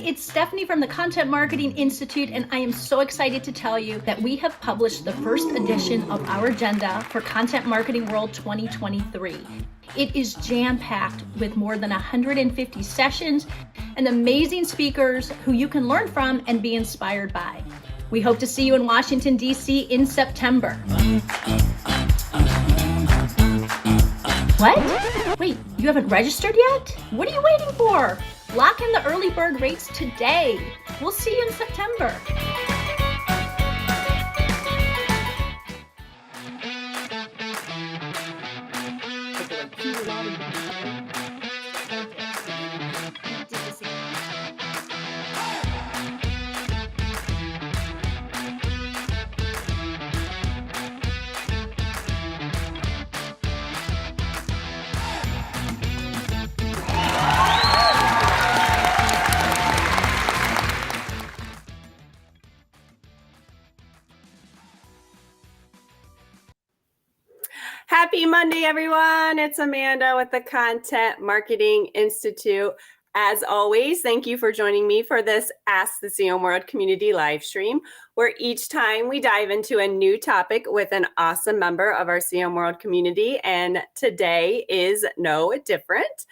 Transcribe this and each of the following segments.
it's Stephanie from the Content Marketing Institute, and I am so excited to tell you that we have published the first edition of our agenda for Content Marketing World 2023. It is jam-packed with more than 150 sessions and amazing speakers who you can learn from and be inspired by. We hope to see you in Washington, D.C. in September. What? Wait, you haven't registered yet? What are you waiting for? Lock in the early bird rates today. We'll see you in September. Happy Monday, everyone. It's Amanda with the Content Marketing Institute. As always, thank you for joining me for this Ask the CM World Community Livestream, where each time we dive into a new topic with an awesome member of our CM World community. And today is no different.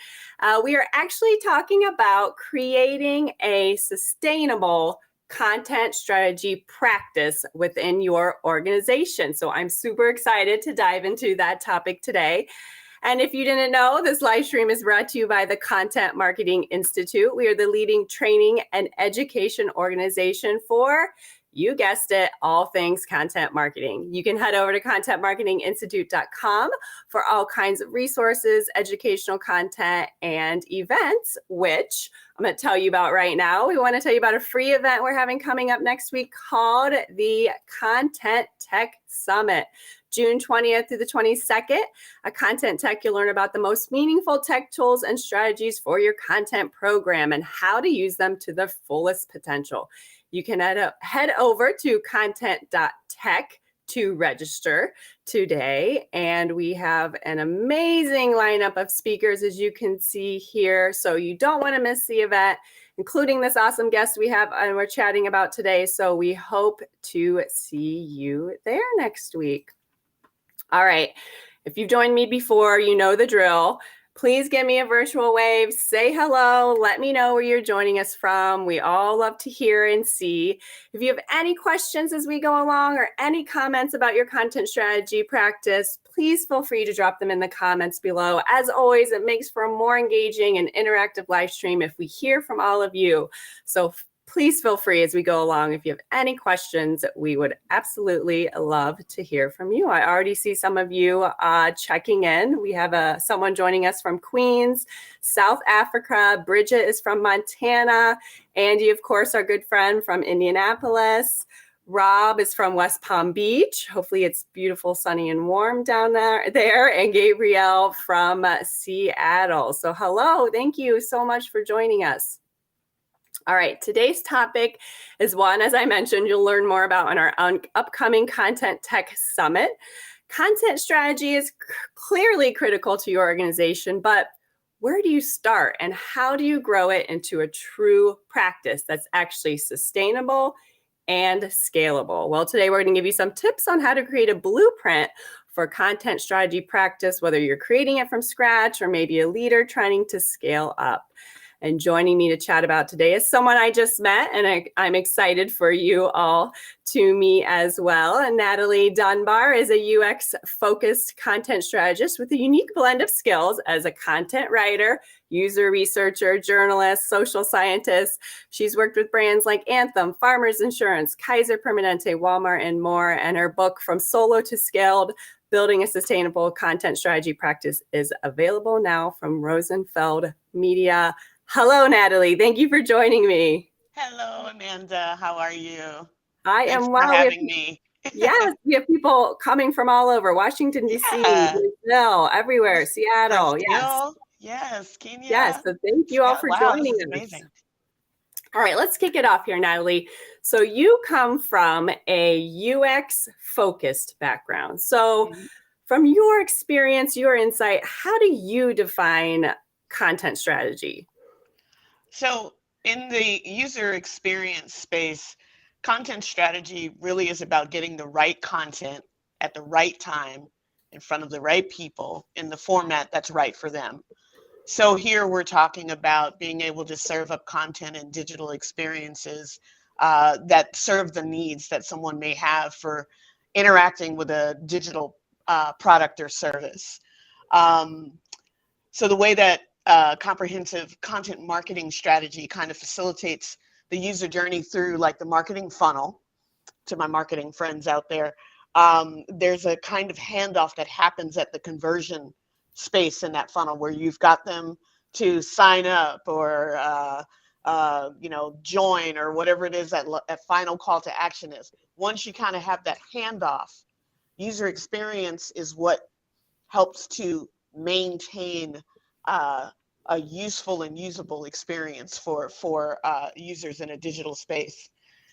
We are actually talking about creating a sustainable content strategy practice within your organization. So I'm super excited to dive into that topic today. And if you didn't know, this live stream is brought to you by the Content Marketing Institute. We are the leading training and education organization for, you guessed it, all things content marketing. You can head over to contentmarketinginstitute.com for all kinds of resources, educational content, and events, which I'm going to tell you about right now. We want to tell you about a free event we're having coming up next week called the Content Tech Summit. June 20th through the 22nd, at Content Tech, you'll learn about the most meaningful tech tools and strategies for your content program and how to use them to their fullest potential. You can head over to content.tech to register today. And we have an amazing lineup of speakers, as you can see here. So you don't want to miss the event, including this awesome guest we have and we're chatting about today. So we hope to see you there next week. All right. If you've joined me before, you know the drill. Please give me a virtual wave. Say hello. Let me know where you're joining us from. We all love to hear and see. If you have any questions as we go along or any comments about your content strategy practice, please feel free to drop them in the comments below. As always, it makes for a more engaging and interactive live stream if we hear from all of you. So please feel free as we go along. If you have any questions, we would absolutely love to hear from you. I already see some of you checking in. We have someone joining us from Queens, South Africa. Bridget is from Montana. Andy, of course, our good friend from Indianapolis. Rob is from West Palm Beach. Hopefully it's beautiful, sunny, and warm down there. And Gabrielle from Seattle. So hello. Thank you so much for joining us. All right, today's topic is one, as I mentioned, you'll learn more about on our upcoming Content Tech Summit. Content strategy is clearly critical to your organization, but where do you start and how do you grow it into a true practice that's actually sustainable and scalable? Well, today we're going to give you some tips on how to create a blueprint for content strategy practice, whether you're creating it from scratch or maybe a leader trying to scale up. And joining me to chat about today is someone I just met, and I'm excited for you all to meet as well. And Natalie Dunbar is a UX-focused content strategist with a unique blend of skills as a content writer, user researcher, journalist, social scientist. She's worked with brands like Anthem, Farmers Insurance, Kaiser Permanente, Walmart, and more. And her book, From Solo to Scaled, Building a Sustainable Content Strategy Practice, is available now from Rosenfeld Media. Hello, Natalie. Thank you for joining me. Hello, Amanda. How are you? I Thanks am for well. having me. Yes, we have people coming from all over, Washington, D.C., Brazil, everywhere, Seattle. Brazil, yes, Kenya. Yes, so thank you all for joining us. Amazing. All right, let's kick it off here, Natalie. So you come from a UX-focused background. So from your experience, your insight, how do you define content strategy? So In the user experience space, content strategy really is about getting the right content at the right time in front of the right people in the format that's right for them. So here we're talking about being able to serve up content and digital experiences that serve the needs that someone may have for interacting with a digital product or service. Um, so the way that comprehensive content marketing strategy kind of facilitates the user journey through like the marketing funnel, to my marketing friends out there, there's a kind of handoff that happens at the conversion space in that funnel where you've got them to sign up or join or whatever it is that final call to action is. Once you kind of have that handoff, user experience is what helps to maintain a useful and usable experience for users in a digital space.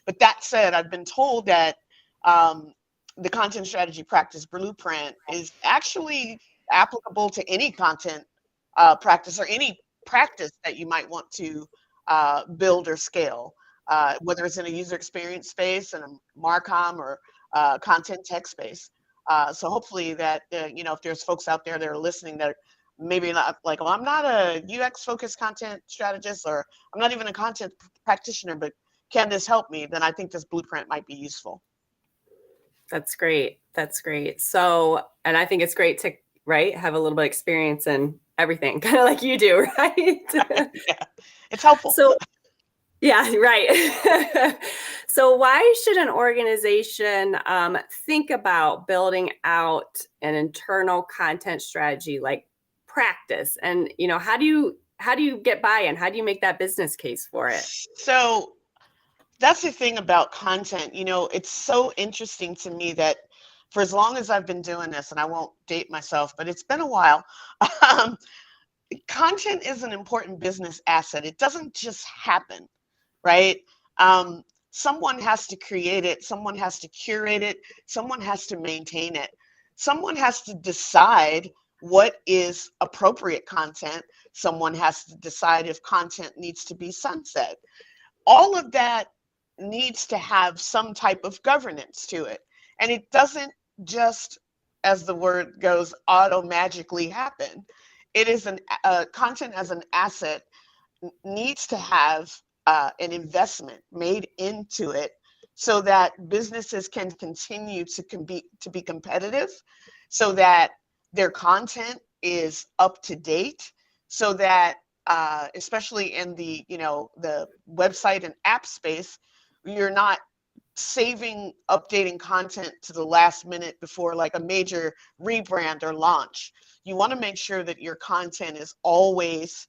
But that said, I've been told that the content strategy practice blueprint is actually applicable to any content practice or any practice that you might want to build or scale, whether it's in a user experience space and a Marcom or content tech space. So hopefully that, if there's folks out there that are listening that are maybe not like, well, I'm not a UX focused content strategist, or I'm not even a content practitioner, but can this help me? Then I think this blueprint might be useful. That's great. That's great. So, and I think it's great to, right, have a little bit of experience in everything, kind of like you do, right? Yeah, it's helpful. So, yeah, right. So why should an organization think about building out an internal content strategy like practice? And, how do you get buy-in? How do you make that business case for it? So that's the thing about content. It's so interesting to me that for as long as I've been doing this, and I won't date myself, but it's been a while, content is an important business asset. It doesn't just happen, right? Someone has to create it, someone has to curate it, someone has to maintain it, someone has to decide what is appropriate content, someone has to decide if content needs to be sunset. All of that needs to have some type of governance to it. And it doesn't just, as the word goes, auto-magically happen. It is content as an asset needs to have an investment made into it so that businesses can continue to be competitive, so that their content is up to date, so that especially in the the website and app space, you're not updating content to the last minute before like a major rebrand or launch. You want to make sure that your content is always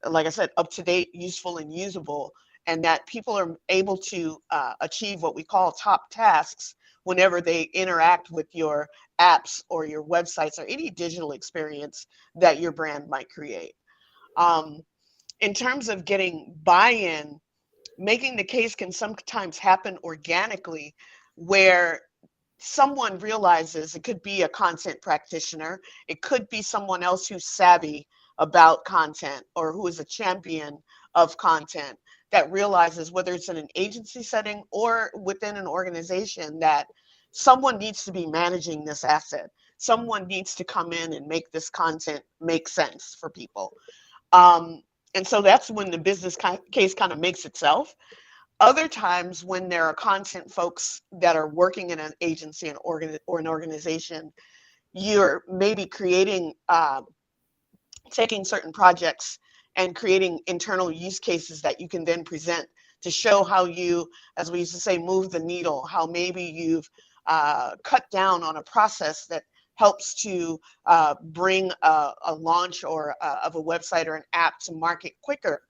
like I said, up to date, useful, and usable, and that people are able to achieve what we call top tasks whenever they interact with your apps or your websites or any digital experience that your brand might create. In terms of getting buy-in, making the case can sometimes happen organically, where someone realizes, it could be a content practitioner, it could be someone else who's savvy about content or who is a champion of content, that realizes, whether it's in an agency setting or within an organization, that someone needs to be managing this asset. Someone needs to come in and make this content make sense for people. And so that's when the business case kind of makes itself. Other times, when there are content folks that are working in an agency or an organization, you're maybe creating, taking certain projects and creating internal use cases that you can then present to show how you, as we used to say, move the needle, how maybe you've cut down on a process that helps to bring a launch or of a website or an app to market quicker.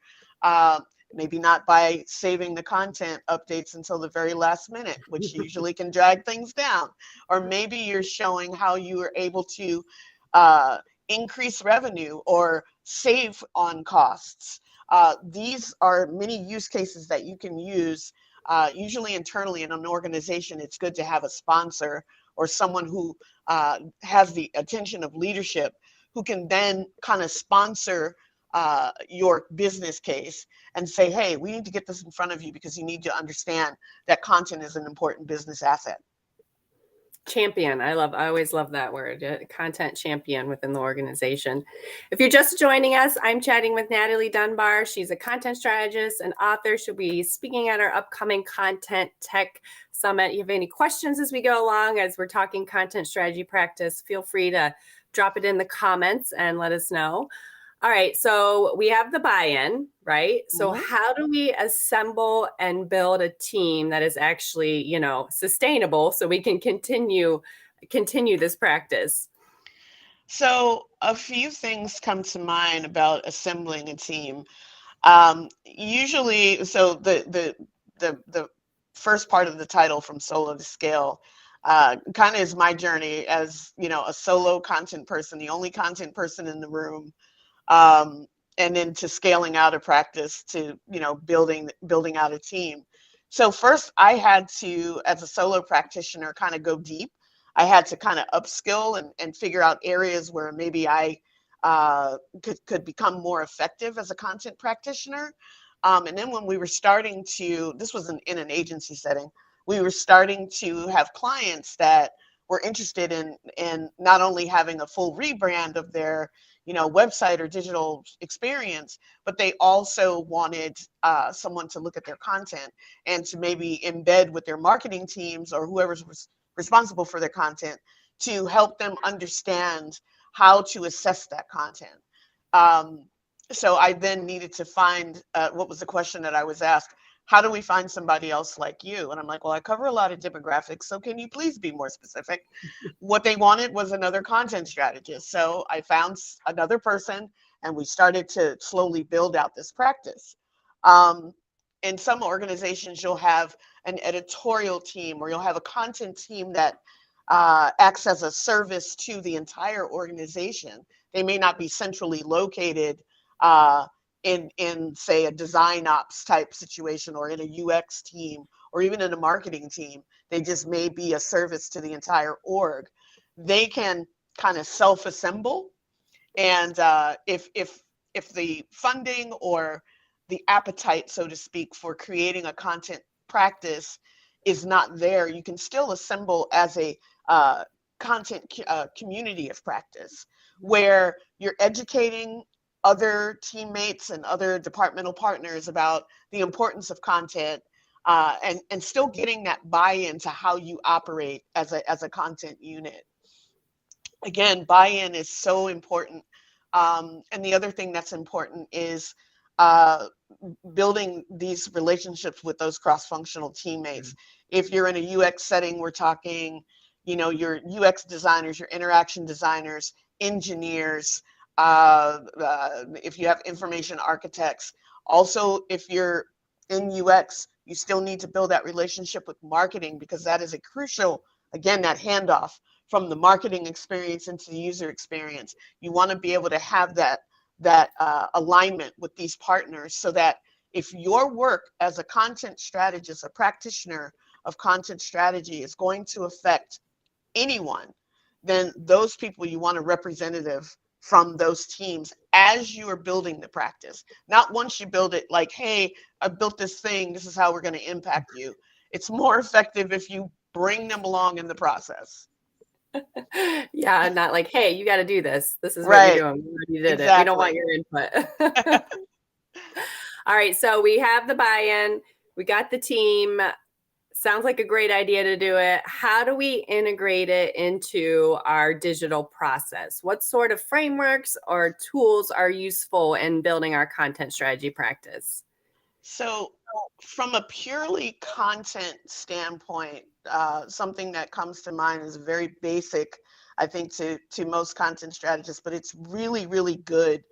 Maybe not by saving the content updates until the very last minute, which usually can drag things down. Or maybe you're showing how you are able to increase revenue or save on costs. These are many use cases that you can use. Usually internally in an organization, it's good to have a sponsor or someone who has the attention of leadership, who can then kind of sponsor your business case and say, hey, we need to get this in front of you because you need to understand that content is an important business asset. Champion. I always love that word, content champion within the organization. If you're just joining us, I'm chatting with Natalie Dunbar. She's a content strategist and author. She'll be speaking at our upcoming Content Tech Summit. If you have any questions as we go along, as we're talking content strategy practice, feel free to drop it in the comments and let us know. All right, so we have the buy-in, right? So how do we assemble and build a team that is actually, sustainable so we can continue this practice? So a few things come to mind about assembling a team. Usually, so the first part of the title, From Solo to Scale, kind of is my journey as, a solo content person, the only content person in the room. And then to scaling out a practice to, building out a team. So first I had to, as a solo practitioner, kind of go deep. I had to kind of upskill and figure out areas where maybe I could become more effective as a content practitioner. And then when we were starting to, this was in an agency setting, we were starting to have clients that were interested in not only having a full rebrand of their website or digital experience, but they also wanted someone to look at their content and to maybe embed with their marketing teams or whoever's responsible for their content to help them understand how to assess that content. So I then needed to find, what was the question that I was asked? How do we find somebody else like you? And I'm like, well, I cover a lot of demographics, so can you please be more specific? What they wanted was another content strategist. So I found another person and we started to slowly build out this practice. In some organizations, you'll have an editorial team or you'll have a content team that acts as a service to the entire organization. They may not be centrally located in say a design ops type situation or in a UX team or even in a marketing team. They just may be a service to the entire org. They can kind of self-assemble, and if the funding or the appetite, so to speak, for creating a content practice is not there, you can still assemble as a content community of practice where you're educating other teammates and other departmental partners about the importance of content, and still getting that buy-in to how you operate as a content unit. Again, buy-in is so important. And the other thing that's important is building these relationships with those cross-functional teammates. If you're in a UX setting, we're talking, your UX designers, your interaction designers, engineers, if you have information architects. Also, if you're in UX, you still need to build that relationship with marketing because that is a crucial, again, that handoff from the marketing experience into the user experience. You want to be able to have that alignment with these partners so that if your work as a content strategist, a practitioner of content strategy is going to affect anyone, then those people, you want a representative from those teams as you are building the practice. Not once you build it like, hey, I built this thing, this is how we're going to impact you. It's more effective if you bring them along in the process. Yeah, not like, hey, you got to do this. This is right. what you're doing. We already did exactly. it. We don't want your input. All right, so we have the buy-in. We got the team. Sounds like a great idea to do it. How do we integrate it into our digital process? What sort of frameworks or tools are useful in building our content strategy practice? So from a purely content standpoint, something that comes to mind is very basic, I think, to most content strategists, but it's really, really good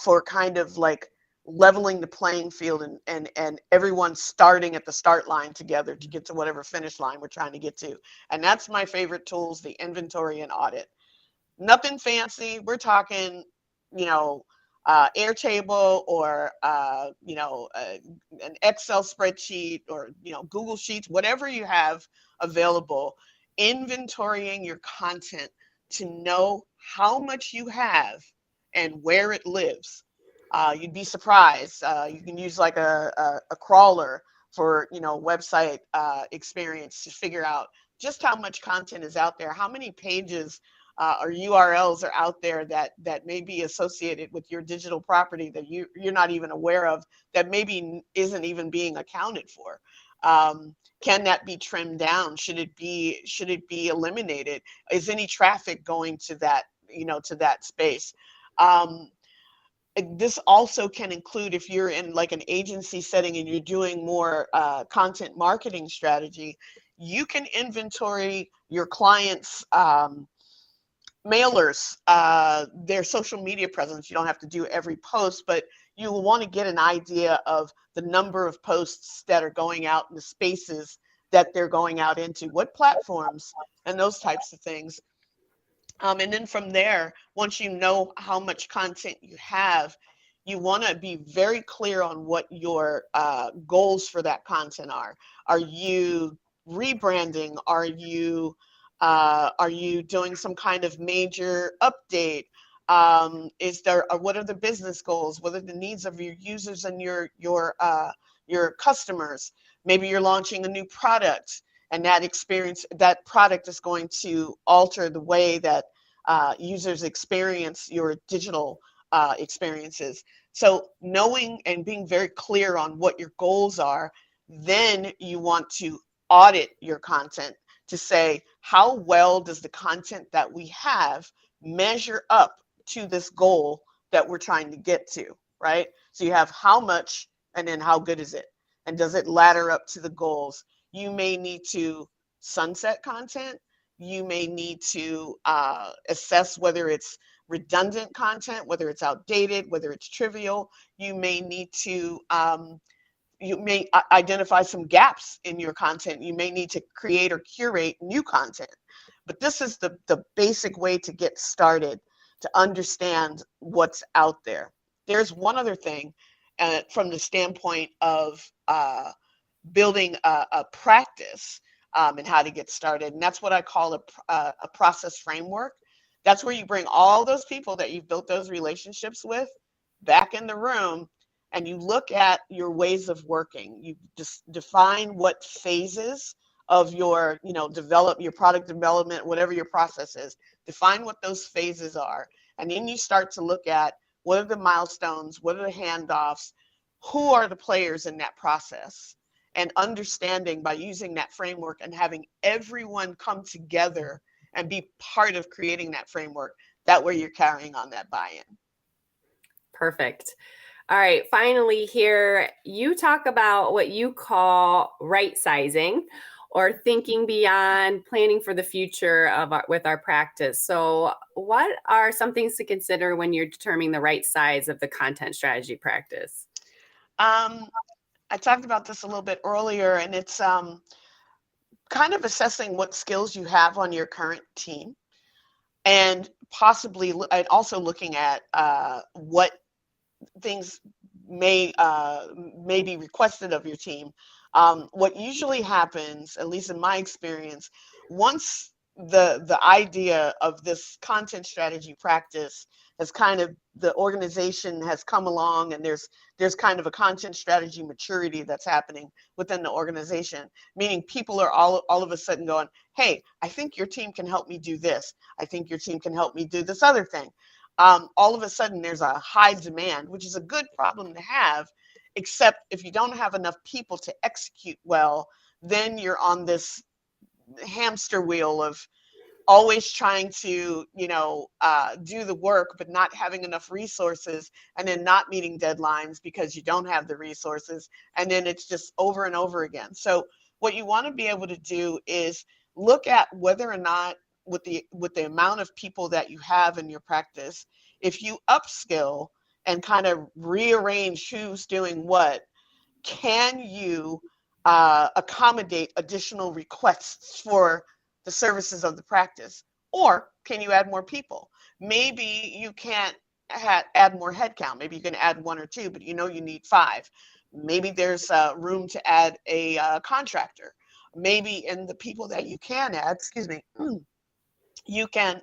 for kind of like leveling the playing field and everyone starting at the start line together to get to whatever finish line we're trying to get to. And that's my favorite tools, the inventory and audit. Nothing fancy. We're talking, Airtable or, an Excel spreadsheet or, Google Sheets, whatever you have available, inventorying your content to know how much you have and where it lives. You'd be surprised. You can use like a crawler for, website experience to figure out just how much content is out there, how many pages or URLs are out there that may be associated with your digital property that you're not even aware of, that maybe isn't even being accounted for. Can that be trimmed down? Should it be eliminated? Is any traffic going to that, to that space? This also can include, if you're in like an agency setting and you're doing more content marketing strategy, you can inventory your clients' mailers, their social media presence. You don't have to do every post, but you will want to get an idea of the number of posts that are going out in the spaces that they're going out into, what platforms, and those types of things. And then from there, once you know how much content you have, you want to be very clear on what your goals for that content are. Are you rebranding? Are you doing some kind of major update? What are the business goals? What are the needs of your users and your customers? Maybe you're launching a new product, and that product is going to alter the way that users experience your digital experiences. So knowing and being very clear on what your goals are, then you want to audit your content to say, how well does the content that we have measure up to this goal that we're trying to get to, right? So you have how much, and then how good is it? And does it ladder up to the goals? You may need to sunset content. You may need to assess whether it's redundant content, whether it's outdated, whether it's trivial. You may need to identify some gaps in your content. You may need to create or curate new content. But this is the basic way to get started, to understand what's out there. There's one other thing from the standpoint of building a practice and how to get started. And that's what I call a process framework. That's where you bring all those people that you've built those relationships with back in the room, and you look at your ways of working. You just define what phases of your, develop your product development, whatever your process is, define what those phases are. And then you start to look at what are the milestones, what are the handoffs, who are the players in that process, and understanding by using that framework and having everyone come together and be part of creating that framework. That way you're carrying on that buy-in. Perfect. All right. Finally here, you talk about what you call right sizing, or thinking beyond, planning for the future with our practice. So what are some things to consider when you're determining the right size of the content strategy practice? I talked about this a little bit earlier, and it's kind of assessing what skills you have on your current team, and possibly and also looking at what things may be requested of your team. What usually happens, at least in my experience, once the idea of this content strategy practice has the organization has come along, and there's kind of a content strategy maturity that's happening within the organization, meaning people are all of a sudden going, hey, I think your team can help me do this. I think your team can help me do this other thing. All of a sudden there's a high demand, which is a good problem to have, except if you don't have enough people to execute well, then you're on this hamster wheel of always trying to, do the work, but not having enough resources, and then not meeting deadlines because you don't have the resources. And then it's just over and over again. So what you want to be able to do is look at whether or not with the amount of people that you have in your practice, if you upskill and kind of rearrange who's doing what, can you accommodate additional requests for the services of the practice? Or can you add more people? Maybe you can't add more headcount. Maybe you can add 1 or 2, but you need 5. Maybe there's room to add a contractor. Maybe in the people that you can add, you can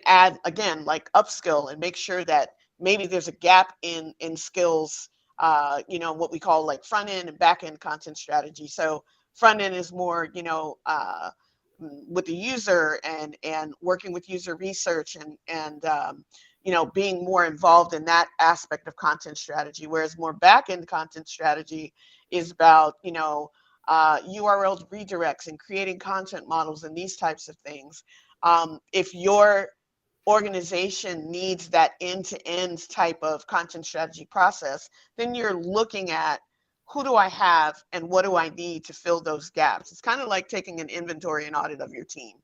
add, again, like upskill and make sure that maybe there's a gap in skills, what we call like front end and back end content strategy. So front end is more, with the user and working with user research and being more involved in that aspect of content strategy, whereas more back end content strategy is about, URL redirects and creating content models and these types of things. If your organization needs that end-to-end type of content strategy process, then you're looking at who do I have and what do I need to fill those gaps. It's kind of like taking an inventory and audit of your team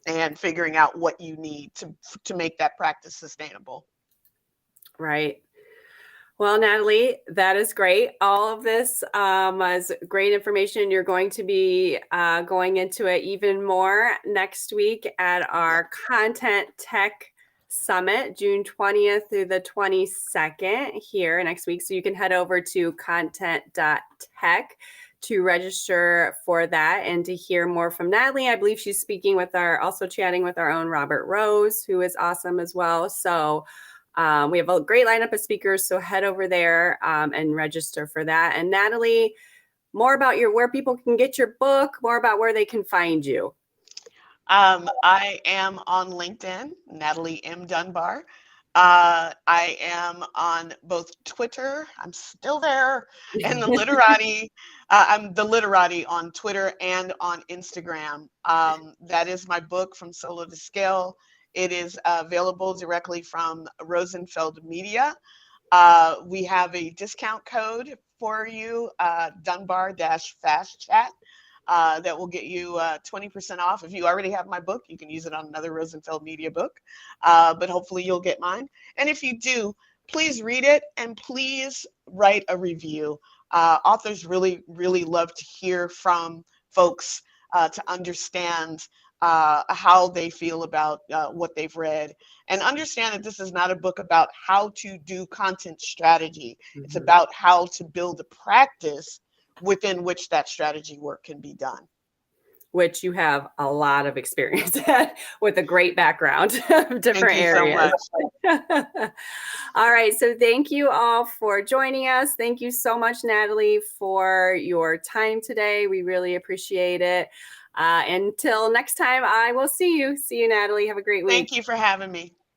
and figuring out what you need to make that practice sustainable. Right. Well, Natalie, that is great. All of this is great information. You're going to be going into it even more next week at our Content Tech Summit, June 20th through the 22nd here next week. So you can head over to content.tech to register for that and to hear more from Natalie. I believe she's speaking with also chatting with our own Robert Rose, who is awesome as well. So we have a great lineup of speakers, so head over there and register for that. And Natalie, more about where people can get your book, more about where they can find you. I am on LinkedIn, Natalie M. Dunbar. I am on both Twitter, I'm still there, and the Literati. I'm the Literati on Twitter and on Instagram. That is my book, From Solo to Scale. It is available directly from Rosenfeld Media. We have a discount code for you, Dunbar-Fast Chat, that will get you 20% off. If you already have my book, you can use it on another Rosenfeld Media book, but hopefully you'll get mine. And if you do, please read it and please write a review. Authors really, really love to hear from folks to understand how they feel about what they've read, and understand that this is not a book about how to do content strategy. Mm-hmm. It's about how to build a practice within which that strategy work can be done. Which you have a lot of experience at with a great background of different areas. So much. All right. So thank you all for joining us. Thank you so much, Natalie, for your time today. We really appreciate it. Until next time, I will see you. See you, Natalie. Have a great week. Thank you for having me.